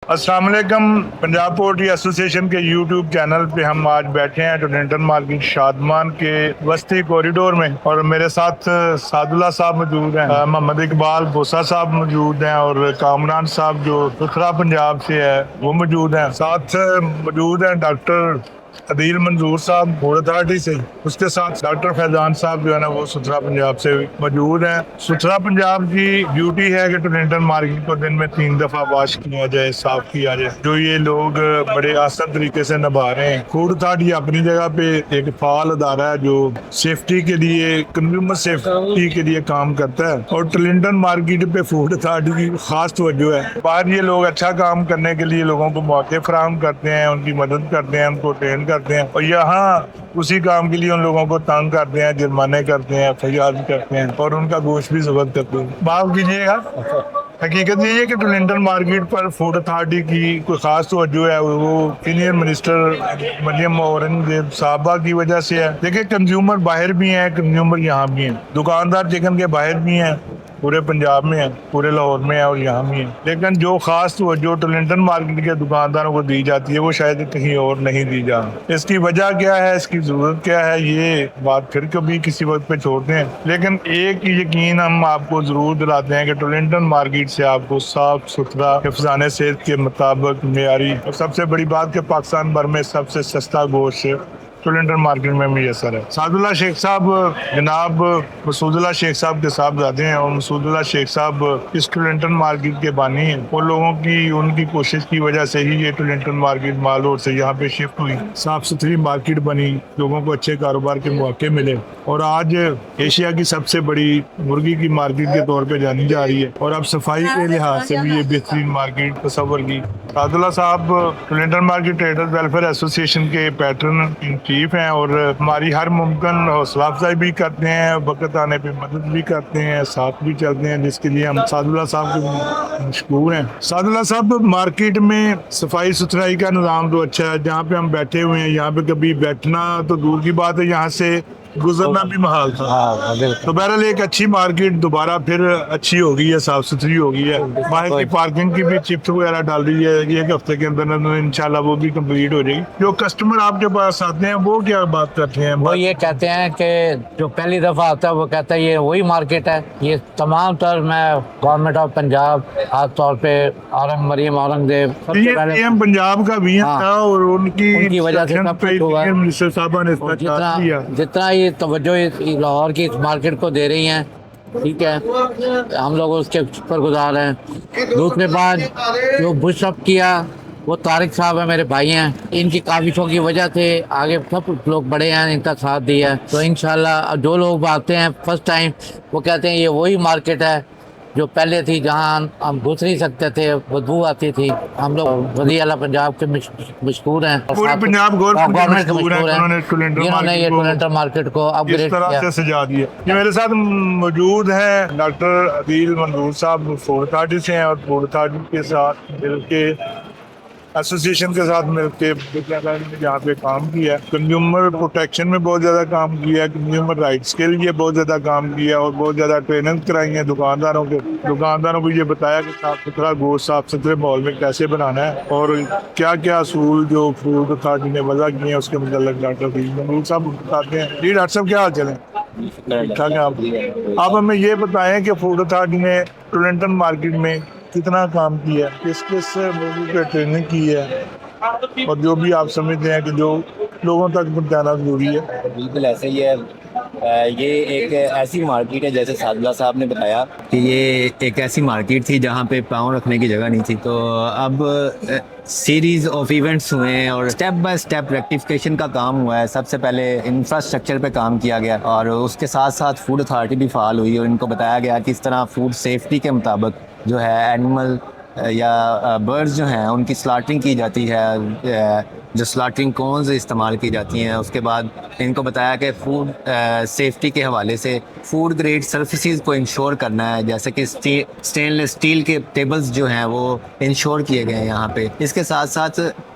السلام علیکم. Punjab poultry association کے یوٹیوب چینل پہ ہم آج بیٹھے ہیں ٹورنٹن مارکیٹ شادمان کے وسطی کوریڈور میں, اور میرے ساتھ سعد اللہ صاحب موجود ہیں, محمد اقبال بوسا صاحب موجود ہیں, اور کامران صاحب جو ستھرا پنجاب سے ہے وہ موجود ہیں. ساتھ موجود ہیں ڈاکٹر عدیل منظور صاحب فوڈ اتھارٹی سے. اس کے ساتھ ڈاکٹر فیضان صاحب جو ہے نا وہ ستھرا پنجاب سے موجود ہیں. ستھرا پنجاب کی ڈیوٹی ہے کہ ٹورنٹن مارکیٹ کو دن میں 3 دفعہ واش کیا جائے, صاف کیا جائے, جو یہ لوگ بڑے آسان طریقے سے نبھا رہے ہیں. فوڈ اتھارٹی اپنی جگہ پہ ایک فعال ادارہ ہے جو سیفٹی کے لیے, کنزیومر سیفٹی کے لیے کام کرتا ہے, اور ٹورنٹن مارکیٹ پہ فوڈ اتھارٹی کی خاص توجہ ہے. باہر یہ لوگ اچھا کام کرنے کے لیے لوگوں کو موقع فراہم کرتے ہیں, ان کی مدد کرتے ہیں, ان کو ٹرین کرتے ہیں, اور یہاں اسی کام کے لیے ان لوگوں کو تنگ کرتے ہیں, جرمانے کرتے ہیں, فریاد کرتے ہیں, اور ان کا گوشت بھی ضبط کرتے ہیں. معاف کیجیے گا, حقیقت یہ ہے کہ ٹورنٹن مارکیٹ پر فوڈ اتھارٹی کی کوئی خاص توجہ ہے وہ سینئر منسٹر مریم اورنگزیب صاحبہ کی وجہ سے ہے. دیکھیں, کنزیومر باہر بھی ہیں, کنزیومر یہاں بھی ہیں, دکاندار چکن کے باہر بھی ہیں, پورے پنجاب میں ہیں, پورے لاہور میں ہیں, اور یہاں بھی ہیں. لیکن جو خاص توجہ ٹورنٹن مارکیٹ کے دکانداروں کو دی جاتی ہے وہ شاید کہیں اور نہیں دی جاتی. اس کی وجہ کیا ہے, اس کی ضرورت کیا ہے, یہ بات پھر کبھی کسی وقت پہ چھوڑتے ہیں. لیکن ایک یقین ہم آپ کو ضرور دلاتے ہیں کہ ٹورنٹن مارکیٹ سے آپ کو صاف ستھرا حفظان صحت کے مطابق معیاری, اور سب سے بڑی بات کہ پاکستان بھر میں سب سے سستا گوشت ٹورنٹن مارکیٹ میں میسر ہے. سعد اللہ شیخ صاحب جناب مسعود اللہ شیخ صاحب کے صاحبزادے ہیں, اور مسعود اللہ شیخ صاحب اس ٹورنٹن مارکیٹ کے بانی ہیں. ان لوگوں کی ان کی کوشش کی وجہ سے ہی یہ ٹورنٹن مارکیٹ مال روڈ سے یہاں پہ شفٹ ہوئی, صاف ستھری مارکیٹ بنی, لوگوں کو اچھے کاروبار کے مواقع ملے, اور آج ایشیا کی سب سے بڑی مرغی کی مارکیٹ کے طور پہ جانی جا رہی ہے, اور اب صفائی کے لحاظ سے بھی یہ بہترین مارکیٹ تصور کی. سعد اللہ صاحب ٹورنٹن مارکیٹ ٹریڈرز ویلفیئر ایسوسیشن کے پیٹرن ان چیف ہیں, اور ہماری ہر ممکن حوصلہ افزائی بھی کرتے ہیں, وقت آنے پہ مدد بھی کرتے ہیں, ساتھ بھی چلتے ہیں, جس کے لیے ہم سعد اللہ صاحب کو مشکور ہیں. سعد اللہ صاحب مارکیٹ میں صفائی ستھرائی کا نظام تو اچھا ہے, جہاں پہ ہم بیٹھے ہوئے ہیں یہاں پہ کبھی بیٹھنا تو دور کی بات ہے, یہاں سے گزرنا بھی محال تھا. تو بہرحال ایک اچھی مارکیٹ دوبارہ پھر اچھی ہو گئی ہے, صاف ستھری ہو گئی ہے. باہر کی پارکنگ کی بھی چپس وغیرہ ڈال رہی ہے, ایک ہفتے کے اندر انشاءاللہ وہ بھی کمپلیٹ ہو جائے گی. جو کسٹمر آپ کے پاس آتے ہیں وہ کیا بات کرتے ہیں؟ وہ یہ کہتے ہیں کہ جو پہلی دفعہ آتا ہے وہ کہتا ہے یہ وہی مارکیٹ ہے. یہ تمام تر میں گورنمنٹ آف پنجاب, خاص طور پہ مریم اورنگزیب سب سے پہلے پی ایم پنجاب کا بھی تھا, اور ان کی وجہ سے سب کچھ ہوا. منسٹر صاحبہ نے اس کا چارج لیا. جتنا یہ توجہ لاہور کی اس مارکیٹ کو دے رہی ہیں, ٹھیک ہے, ہم لوگ اس کے شکر گزار ہیں. دوسرے بات جو بش اپ کیا وہ طارق صاحب ہیں, میرے بھائی ہیں, ان کی کاوشوں کی وجہ سے آگے سب لوگ بڑے ہیں, ان کا ساتھ دیا. تو انشاءاللہ جو لوگ آتے ہیں فرسٹ ٹائم وہ کہتے ہیں یہ وہی مارکیٹ ہے جو پہلے تھی, جہاں ہم گھس نہیں سکتے تھے, بدبو آتی تھی. ہم لوگ وزیر اعلیٰ پنجاب کے مشکور ہیں, پورے پنجاب گورنمنٹ کے مشکور ہیں, جنہوں نے یہ ٹورنٹن مارکیٹ کو اپ گریڈ کیا. سجا دیا. یہ میرے ساتھ موجود ہیں ڈاکٹر عدیل منظور صاحب فوڈ اتھارٹی سے ہیں, اور فوڈ اتھارٹی کے ساتھ مل کے ایسوسیشن کے ساتھ مل کے یہاں پہ کام کیا ہے. کنزیومر پروٹیکشن میں بہت زیادہ کام کیا ہے, کنزیومر رائٹس کے لیے بہت زیادہ کام کیا ہے, اور بہت زیادہ ٹریننگ کرائی ہیں دکانداروں کو یہ بتایا کہ صاف ستھرا گوشت صاف ستھرے ماحول میں کیسے بنانا ہے, اور کیا کیا اصول جو فوڈ اتھارٹی نے وضع کیے ہیں اس کے متعلق ڈاکٹر منظور صاحب بتاتے ہیں. جی ڈاکٹر صاحب کیا حال چل ہے؟ ٹھیک ہے. آپ ہمیں یہ بتائیں کہ فوڈ اتھارٹی نے ٹورنٹن مارکیٹ میں کتنا کام کیا ہے, کس کس لوگوں کی ٹریننگ کی ہے, اور جو بھی آپ سمجھتے ہیں کہ جو لوگوں تک پہنچانا ضروری ہے. بالکل ایسے ہی ہے. یہ ایک ایسی مارکیٹ ہے, جیسے سعد اللہ صاحب نے بتایا کہ یہ ایک ایسی مارکیٹ تھی جہاں پہ پاؤں رکھنے کی جگہ نہیں تھی. تو اب سیریز آف ایونٹس ہوئے ہیں, اور سٹیپ بائی سٹیپ ریکٹیفیکیشن کا کام ہوا ہے. سب سے پہلے انفراسٹرکچر پہ کام کیا گیا, اور اس کے ساتھ ساتھ فوڈ اتھارٹی بھی فعال ہوئی, اور ان کو بتایا گیا کہ اس طرح فوڈ سیفٹی کے مطابق جو ہے اینیمل یا برڈز جو ہیں ان کی سلاٹرنگ کی جاتی ہے, جو سلاٹرنگ کونز استعمال کی جاتی ہیں. اس کے بعد ان کو بتایا کہ فوڈ سیفٹی کے حوالے سے فوڈ گریڈ سرفیسز کو انشور کرنا ہے, جیسے کہ اسٹین لیس اسٹیل کے ٹیبلز جو ہیں وہ انشور کیے گئے ہیں یہاں پہ. اس کے ساتھ ساتھ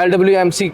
LWMC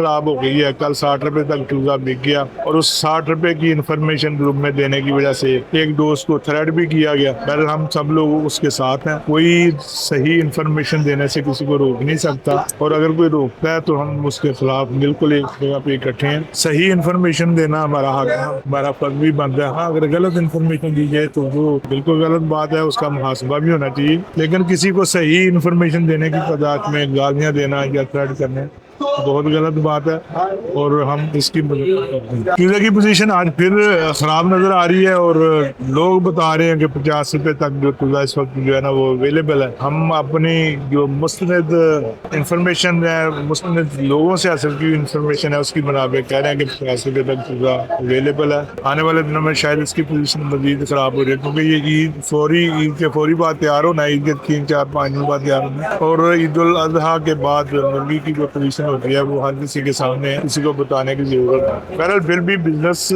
خراب ہو گئی ہے. کل 60 روپے تک چوزا بک گیا اور اس 60 روپے کی انفارمیشن گروپ میں دینے کی وجہ سے ایک دوست کو تھریٹ بھی کیا گیا. بہرحال ہم سب لوگ اس کے ساتھ ہیں. کوئی صحیح انفارمیشن دینے سے کسی کو روک نہیں سکتا, اور اگر کوئی روکتا ہے تو ہم اس کے خلاف بالکل ایک جگہ پہ اکٹھے ہیں. صحیح انفارمیشن دینا ہمارا حق ہے, ہمارا فرض بھی بنتا ہے. ہاں اگر غلط انفارمیشن دی جائے تو وہ بالکل غلط بات ہے, اس کا محاسبہ بھی ہونا چاہیے. لیکن کسی کو صحیح انفارمیشن دینے کی تعداد میں گالیاں دینا یا تھریٹ کرنے بہت غلط بات ہے, اور ہم اس کی چوزے کی پوزیشن آج پھر خراب نظر آ رہی ہے, اور لوگ بتا رہے ہیں کہ 50 روپے تک جو چوزا اس وقت جو ہے نا وہ اویلیبل ہے. ہم اپنی جو مستند انفارمیشن ہے, مستند لوگوں سے حاصل کی انفارمیشن ہے, اس کی بنا پہ کہہ رہے ہیں کہ 50 روپے تک چوزا اویلیبل ہے. آنے والے دنوں میں شاید اس کی پوزیشن مزید خراب ہو رہی ہے, کیونکہ یہ عید کے فوری بعد تیار ہونا ہے, عید کے 3-4-5 دن بعد تیار ہونا ہے, اور عید الاضحیٰ کے بعد مرغی کی جو پوزیشن ہوتی ہے وہ ہر کسی کے سامنے ہے, کسی کو بتانے کی ضرورت ہے. بہرحال پھر بھی بزنس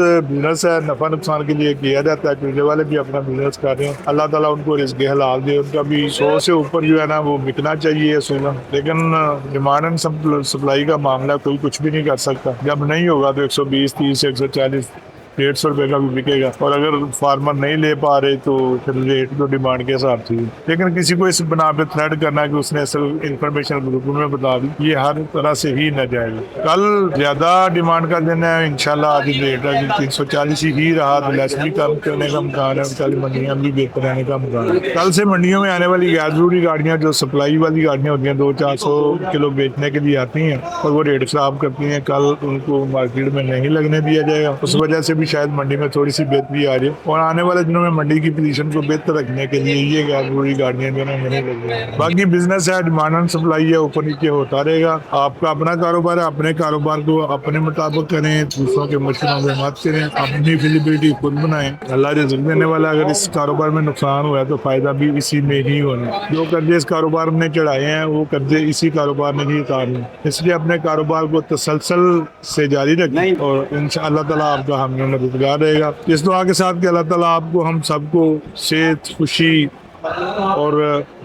ہے, نفع نقصان کے لیے کیا جاتا ہے. چوزے والے بھی اپنا بزنس کر رہے ہیں, اللہ تعالیٰ ان کو رزق حلال دے. ان کا بھی 100 سے اوپر جو ہے نا وہ بکنا چاہیے سونا, لیکن ڈیمانڈ اینڈ سپلائی کا معاملہ کوئی کچھ بھی نہیں کر سکتا. جب نہیں ہوگا تو 120, 30, 140, 150 روپے کا بھی بکے گا, اور اگر فارمر نہیں لے پا رہے تو پھر ریٹ تو ڈیمانڈ کے حساب سے. لیکن کسی کو اس بنا پہ تھریٹ کرنا کہ اس نے اصل انفارمیشن گروپ میں بتا دی, یہ ہر طرح سے ہی ناجائز. کل زیادہ ڈیمانڈ کا دن ہے, انشاءاللہ آج ریٹ 340 ہی رہا تو لیس بھی کم کرنے کا امکان ہے. کل منڈیاں بھی بہتر رہنے کا امکان ہے. کل سے منڈیوں میں آنے والی غیر ضروری گاڑیاں, جو سپلائی والی گاڑیاں ہوتی ہیں 200-400 کلو بیچنے کے لیے آتی ہیں اور وہ ریٹ خراب کرتی ہیں, کل ان کو مارکیٹ میں نہیں لگنے دیا جائے گا. اس وجہ سے بھی شاید منڈی میں تھوڑی سی بہتری آ رہی ہے, اور آنے والے دنوں میں منڈی کی پوزیشن کو بہتر رکھنے کے لیے یہ غیر ضروری گاڑیاں جو ہے نہیں لگ رہی. باقی بزنس ہے, ڈیمانڈ اینڈ سپلائی ہے, اوپر نیچے ہوتا رہے گا. آپ کا اپنا کاروبار ہے, اپنے کاروبار کو اپنے مطابق کریں, دوسروں کے مشوروں میں مت کریں, اپنی فیزیبلٹی خود بنائیں. اللہ رزق دینے والا, اگر اس کاروبار میں نقصان ہوا ہے تو فائدہ بھی اسی میں ہی ہونا. جو قرضے اس کاروبار میں چڑھائے ہیں وہ قرضے اسی کاروبار نے ہی اتارنے, اس لیے اپنے کاروبار کو تسلسل سے جاری رکھیں, اور انشاءاللہ تعالیٰ آپ کا ہم مددگار رہے گا. اس دعا کے ساتھ کہ اللہ تعالیٰ آپ کو, ہم سب کو صحت, خوشی اور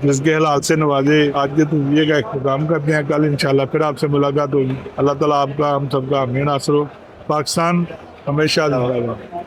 رزق حلال سے نوازے. آج کے توجیے کا اختتام کرتے ہیں, کل انشاءاللہ پھر آپ سے ملاقات ہوگی. اللہ تعالیٰ آپ کا, ہم سب کا حامی ناصر ہو. پاکستان ہمیشہ زندہ باد.